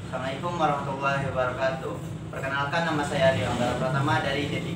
Assalamualaikum warahmatullahi wabarakatuh. Perkenalkan, nama saya Rio Anggara Pratama dari D3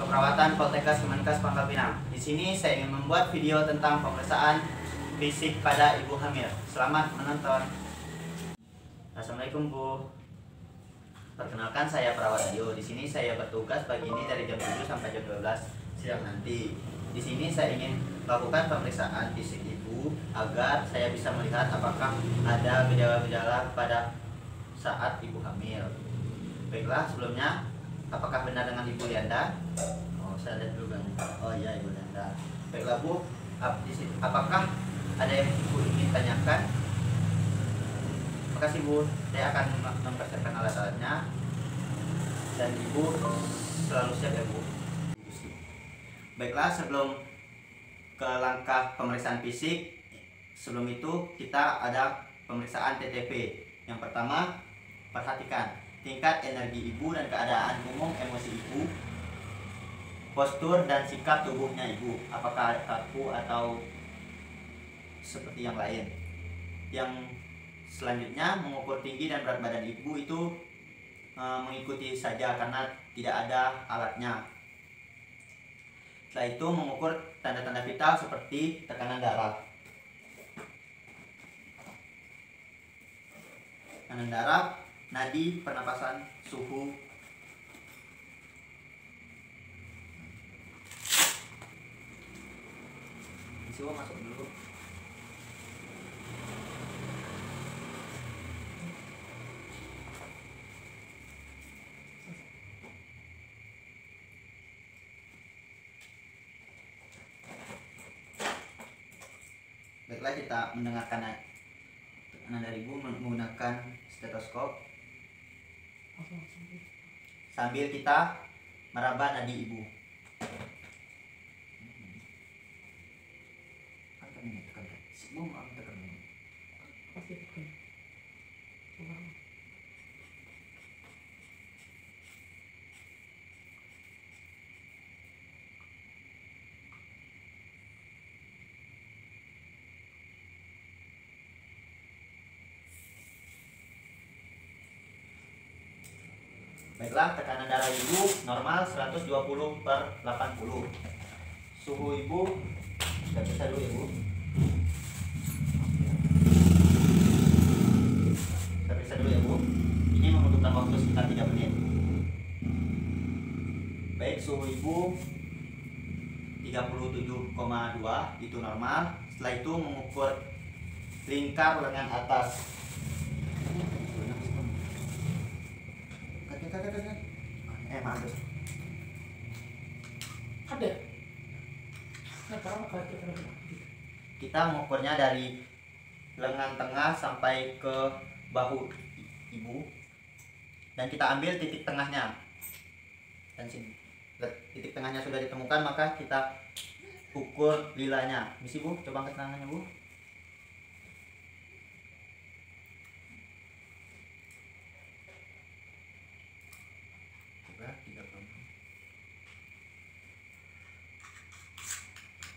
Keperawatan Poltekkes Kemenkes Pangkal Pinang. Di sini saya ingin membuat video tentang pemeriksaan fisik pada ibu hamil. Selamat menonton. Assalamualaikum Bu. Perkenalkan, saya perawat radio. Di sini saya bertugas pagi ini dari jam 7 sampai jam 12 siang nanti. Di sini saya ingin melakukan pemeriksaan fisik ibu agar saya bisa melihat apakah ada gejala-gejala pada saat ibu hamil. Baiklah, sebelumnya, apakah benar dengan Ibu Lianda? Oh, saya lihat dulu Bang. Oh iya, Ibu Lianda. Baiklah Bu, apakah ada yang Ibu ingin tanyakan? Terima kasih Bu, saya akan mempersiapkan alat-alatnya dan Ibu selalu siap ya Bu. Baiklah, sebelum ke langkah pemeriksaan fisik, sebelum itu kita ada pemeriksaan TTP. Yang pertama, perhatikan tingkat energi ibu dan keadaan umum emosi ibu, postur dan sikap tubuhnya ibu, apakah kaku atau seperti yang lain. Yang selanjutnya, mengukur tinggi dan berat badan ibu itu mengikuti saja karena tidak ada alatnya. Setelah itu, mengukur tanda-tanda vital seperti tekanan darah, nadi, pernapasan, suhu. Suhu masuk dulu. Baiklah, kita mendengarkan tekanan dari ibu menggunakan stetoskop sambil kita meraba nadi ibu. Baiklah, tekanan darah ibu normal 120/80. Suhu ibu, kita periksa dulu ya Bu. Kita periksa dulu ya Bu. Ini membutuhkan waktu sekitar 3 menit. Baik, suhu ibu 37,2 itu normal. Setelah itu mengukur lingkar lengan atas. Kita mengukurnya dari lengan tengah sampai ke bahu ibu dan kita ambil titik tengahnya. Dan sini titik tengahnya sudah ditemukan, maka kita ukur lilanya. Misi Bu, coba angkat tangannya Bu.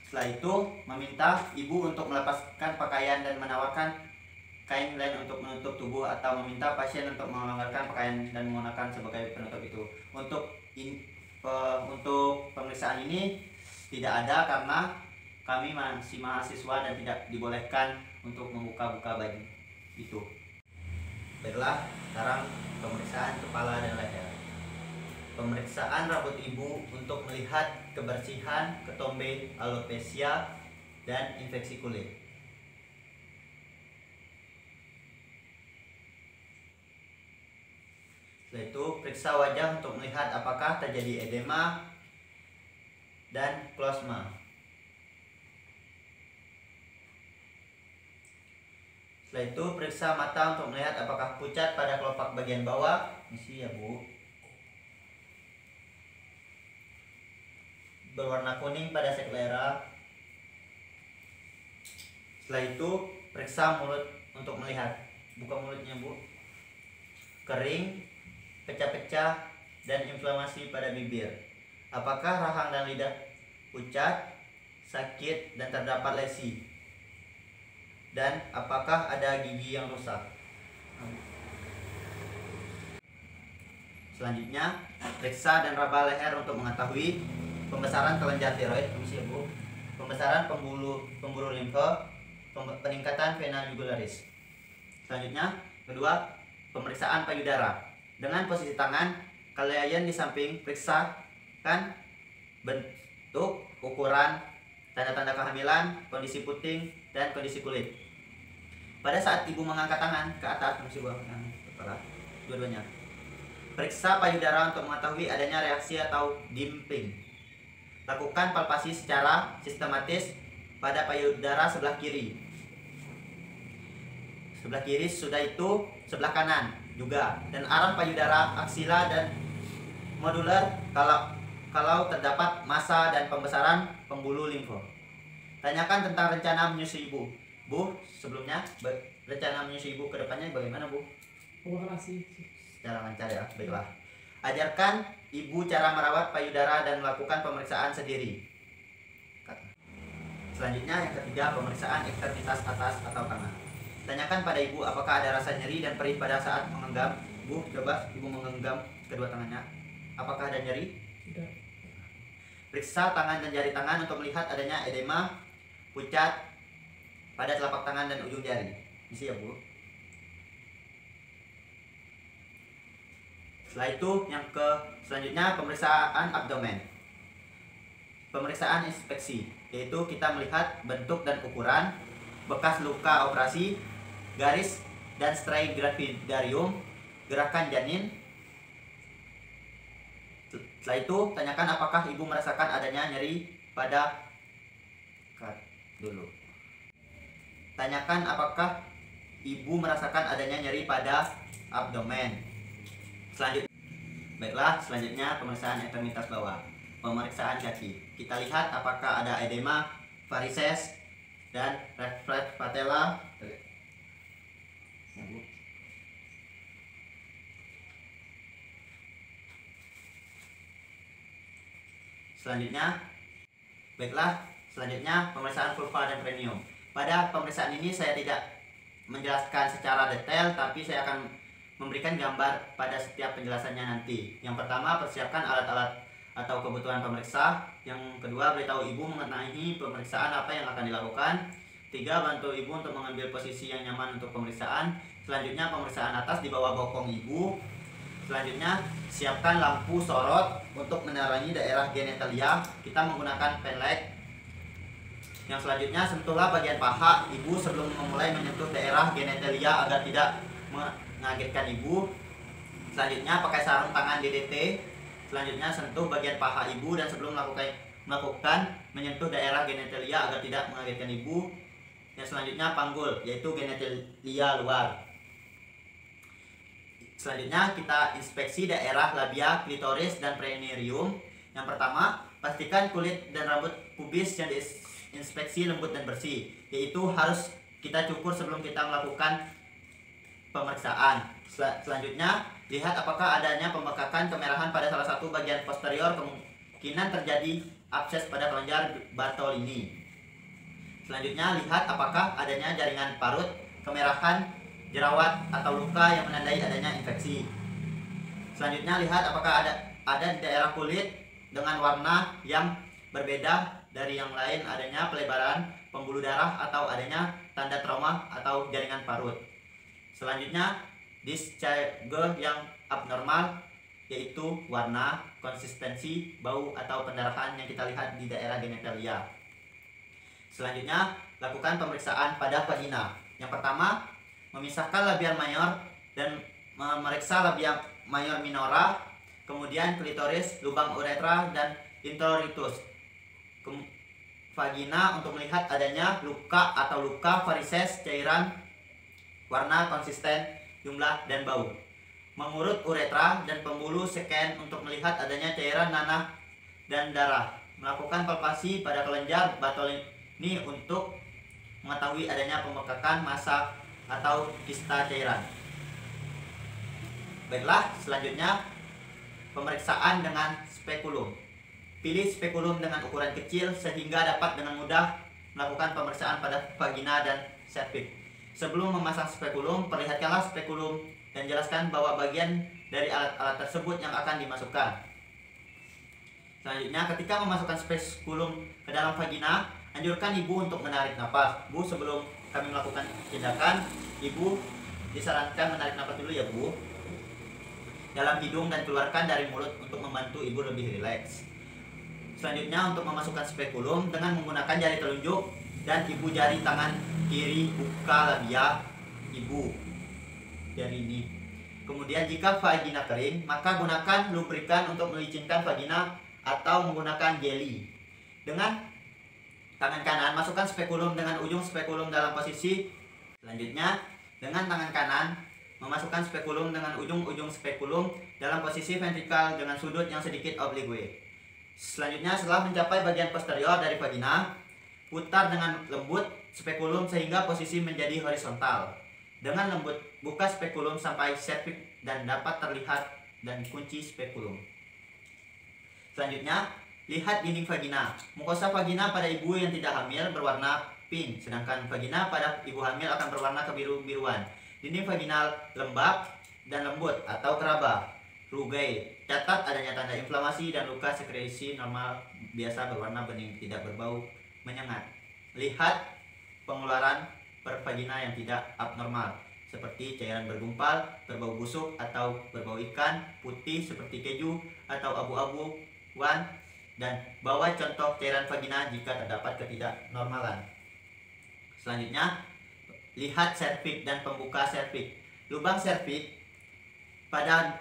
Setelah itu, meminta ibu untuk melepaskan pakaian dan menawarkan kain lain untuk menutup tubuh, atau meminta pasien untuk melonggarkan pakaian dan menggunakan sebagai penutup itu. Untuk pemeriksaan ini tidak ada karena kami masih mahasiswa dan tidak dibolehkan untuk membuka-buka baju itu. Baiklah, sekarang pemeriksaan kepala dan leher. Pemeriksaan rambut ibu untuk melihat kebersihan, ketombe, alopecia, dan infeksi kulit. Setelah itu, periksa wajah untuk melihat apakah terjadi edema dan plasma. Setelah itu, periksa mata untuk melihat apakah pucat pada kelopak bagian bawah. Misi ya Bu. Berwarna kuning pada sklera. Setelah itu, periksa mulut untuk melihat. Buka mulutnya Bu. Kering, pecah-pecah, dan inflamasi pada bibir. Apakah rahang dan lidah pucat, sakit, dan terdapat lesi? Dan apakah ada gigi yang rusak? Selanjutnya, periksa dan raba leher untuk mengetahui pembesaran kelenjar tiroid, pembesaran pembuluh limfe, peningkatan vena jugularis. Selanjutnya, kedua, pemeriksaan payudara. Dengan posisi tangan, klien di samping periksakan bentuk, ukuran, tanda-tanda kehamilan, kondisi puting, dan kondisi kulit. Pada saat ibu mengangkat tangan ke atas, kepala, dua-duanya. Periksa payudara untuk mengetahui adanya reaksi atau dimping. Lakukan palpasi secara sistematis pada payudara sebelah kiri. Sebelah kiri, sudah itu sebelah kanan juga, dan arah payudara, aksila, dan modular kalau terdapat massa dan pembesaran pembuluh limfe. Tanyakan tentang rencana menyusui ibu. Bu, sebelumnya rencana menyusui ibu ke depannya bagaimana, Bu? Secara lancar ya, baiklah. Ajarkan ibu cara merawat payudara dan melakukan pemeriksaan sendiri. Selanjutnya yang ketiga, pemeriksaan ekstremitas atas atau tangan. Tanyakan pada ibu apakah ada rasa nyeri dan perih pada saat menggenggam. Bu, coba ibu menggenggam kedua tangannya. Apakah ada nyeri? Tidak. Periksa tangan dan jari tangan untuk melihat adanya edema, pucat pada telapak tangan dan ujung jari. Isi ya, Bu. Setelah itu selanjutnya pemeriksaan abdomen. Pemeriksaan inspeksi, yaitu kita melihat bentuk dan ukuran, bekas luka operasi, garis dan stray gravidarium, gerakan janin. Setelah itu tanyakan apakah ibu merasakan adanya nyeri pada Tanyakan apakah ibu merasakan adanya nyeri pada abdomen. Selanjutnya pemeriksaan ekstremitas bawah. Pemeriksaan kaki. Kita lihat apakah ada edema, varises, dan refleks patella. Selanjutnya pemeriksaan vulva dan perineum. Pada pemeriksaan ini saya tidak menjelaskan secara detail, tapi saya akan memberikan gambar pada setiap penjelasannya nanti. Yang pertama, persiapkan alat-alat atau kebutuhan pemeriksa. Yang kedua, beritahu ibu mengenai pemeriksaan apa yang akan dilakukan. 3, bantu ibu untuk mengambil posisi yang nyaman untuk pemeriksaan. Selanjutnya, pemeriksaan atas di bawah bokong ibu. Selanjutnya, siapkan lampu sorot untuk menerangi daerah genitalia. Kita menggunakan pen light. Yang selanjutnya, sentuhlah bagian paha ibu sebelum memulai menyentuh daerah genitalia agar tidak mengagetkan ibu. Selanjutnya, pakai sarung tangan DDT. Selanjutnya, sentuh bagian paha ibu dan sebelum melakukan menyentuh daerah genitalia agar tidak mengagetkan ibu. Yang selanjutnya, panggul, yaitu genitalia luar. Selanjutnya, kita inspeksi daerah labia, klitoris, dan perineum. Yang pertama, pastikan kulit dan rambut pubis yang diinspeksi lembut dan bersih, yaitu harus kita cukur sebelum kita melakukan pemeriksaan. Selanjutnya, lihat apakah adanya pembekakan kemerahan pada salah satu bagian posterior, kemungkinan terjadi abses pada kelenjar Bartolini. Selanjutnya, lihat apakah adanya jaringan parut, kemerahan, jerawat, atau luka yang menandai adanya infeksi. Selanjutnya, lihat apakah ada di daerah kulit dengan warna yang berbeda dari yang lain adanya pelebaran pembuluh darah atau adanya tanda trauma atau jaringan parut. Selanjutnya, discharge yang abnormal, yaitu warna, konsistensi, bau, atau pendarahan yang kita lihat di daerah genitalia. Selanjutnya, lakukan pemeriksaan pada vagina. Yang pertama, memisahkan labia mayor dan memeriksa labia mayor minora, kemudian klitoris, lubang uretra, dan introitus. Vagina untuk melihat adanya luka atau luka, varises, cairan, warna, konsisten, jumlah, dan bau. Mengurut uretra dan pembuluh scan untuk melihat adanya cairan, nanah, dan darah. Melakukan palpasi pada kelenjar Bartolini untuk mengetahui adanya pembekakan massa atau kista cairan. Baiklah, selanjutnya pemeriksaan dengan spekulum. Pilih spekulum dengan ukuran kecil sehingga dapat dengan mudah melakukan pemeriksaan pada vagina dan serviks. Sebelum memasang spekulum, perlihatkanlah spekulum dan jelaskan bahwa bagian dari alat-alat tersebut yang akan dimasukkan. Selanjutnya, ketika memasukkan spekulum ke dalam vagina, anjurkan ibu untuk menarik napas. Bu, sebelum kami melakukan tindakan, ibu disarankan menarik napas dulu ya Bu, dalam hidung dan keluarkan dari mulut untuk membantu ibu lebih rileks. Selanjutnya, untuk memasukkan spekulum dengan menggunakan jari telunjuk dan ibu jari tangan kiri buka labia ibu jari ini. Kemudian jika vagina kering, maka gunakan lubrikan untuk melicinkan vagina atau menggunakan jelly. Dengan tangan kanan masukkan spekulum dengan ujung spekulum dalam posisi. Selanjutnya, dengan tangan kanan memasukkan spekulum dengan ujung-ujung spekulum dalam posisi ventrikal dengan sudut yang sedikit oblique. Selanjutnya, setelah mencapai bagian posterior dari vagina, putar dengan lembut spekulum sehingga posisi menjadi horizontal. Dengan lembut, buka spekulum sampai cervix dan dapat terlihat dan kunci spekulum. Selanjutnya, lihat dinding vagina. Mukosa vagina pada ibu yang tidak hamil berwarna pink, sedangkan vagina pada ibu hamil akan berwarna kebiru-biruan. Dinding vaginal lembab dan lembut atau keraba, rugai. Catat adanya tanda inflamasi dan luka sekresi normal biasa berwarna bening, tidak berbau menyengat. Lihat pengeluaran per vagina yang tidak abnormal, seperti cairan bergumpal, berbau busuk atau berbau ikan, putih seperti keju atau abu-abu wan, dan bawa contoh cairan vagina jika terdapat ketidaknormalan. Selanjutnya, lihat serviks dan pembuka serviks. Lubang serviks pada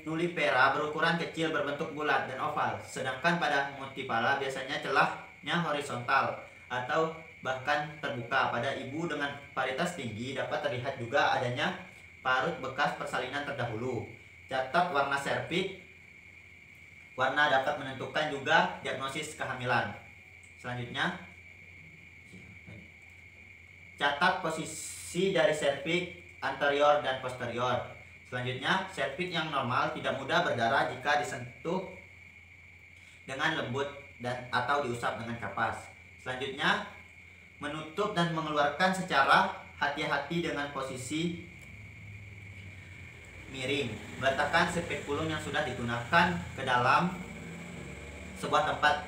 nulipera berukuran kecil berbentuk bulat dan oval, sedangkan pada multipala biasanya celahnya horizontal atau bahkan terbuka. Pada ibu dengan paritas tinggi dapat terlihat juga adanya parut bekas persalinan terdahulu. Catat warna serviks. Warna dapat menentukan juga diagnosis kehamilan. Selanjutnya, catat posisi dari serviks anterior dan posterior. Selanjutnya, serviks yang normal tidak mudah berdarah jika disentuh dengan lembut dan atau diusap dengan kapas. Selanjutnya, menutup dan mengeluarkan secara hati-hati dengan posisi miring. Meletakkan spekulum yang sudah digunakan ke dalam sebuah tempat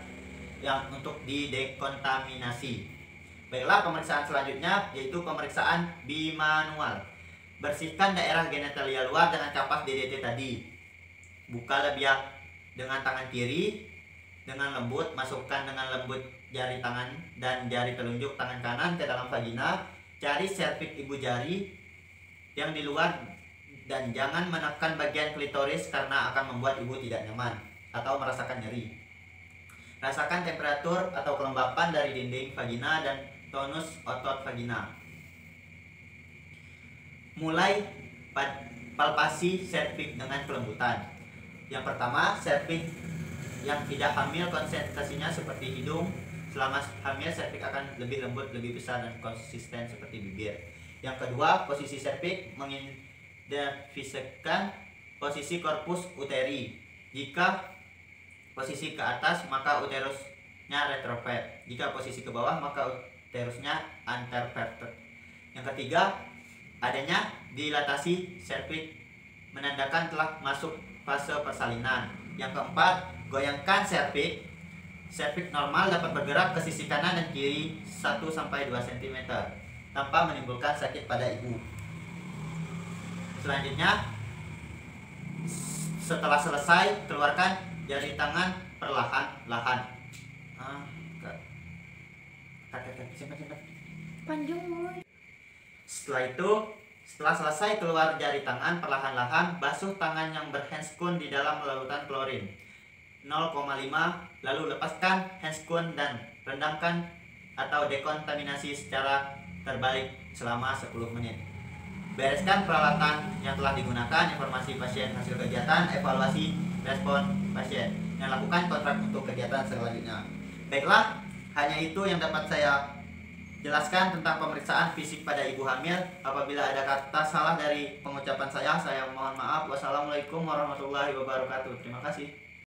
yang untuk didekontaminasi. Baiklah, pemeriksaan selanjutnya yaitu pemeriksaan bimanual. Bersihkan daerah genitalia luar dengan kapas DDT tadi. Buka labia dengan tangan kiri dengan lembut, masukkan dengan lembut jari tangan dan jari telunjuk tangan kanan ke dalam vagina. Cari serviks ibu jari yang di luar dan jangan menekan bagian klitoris karena akan membuat ibu tidak nyaman atau merasakan nyeri. Rasakan temperatur atau kelembapan dari dinding vagina dan tonus otot vagina. Mulai palpasi serviks dengan kelembutan. Yang pertama, serviks yang tidak hamil konsentrasinya seperti hidung. Selama hamil, serviks akan lebih lembut, lebih besar dan konsisten seperti bibir. Yang kedua, posisi serviks mengindikasikan posisi korpus uteri. Jika posisi ke atas, maka uterusnya retrograde. Jika posisi ke bawah, maka uterusnya antervertebrate. Yang ketiga, adanya dilatasi serviks menandakan telah masuk fase persalinan. Yang keempat, goyangkan serviks. Serviks normal dapat bergerak ke sisi kanan dan kiri 1-2 cm tanpa menimbulkan sakit pada ibu. Selanjutnya, setelah selesai, keluarkan jari tangan perlahan-lahan. Setelah selesai keluar jari tangan perlahan-lahan, basuh tangan yang berhandscoon di dalam larutan klorin 0,5, lalu lepaskan handscoon dan rendamkan atau dekontaminasi secara terbalik selama 10 menit. Bereskan peralatan yang telah digunakan, informasi pasien, hasil kegiatan, evaluasi respon pasien, dan lakukan kontrak untuk kegiatan selanjutnya. Baiklah, hanya itu yang dapat saya jelaskan tentang pemeriksaan fisik pada ibu hamil. Apabila ada kata salah dari pengucapan saya mohon maaf. Wassalamualaikum warahmatullahi wabarakatuh. Terima kasih.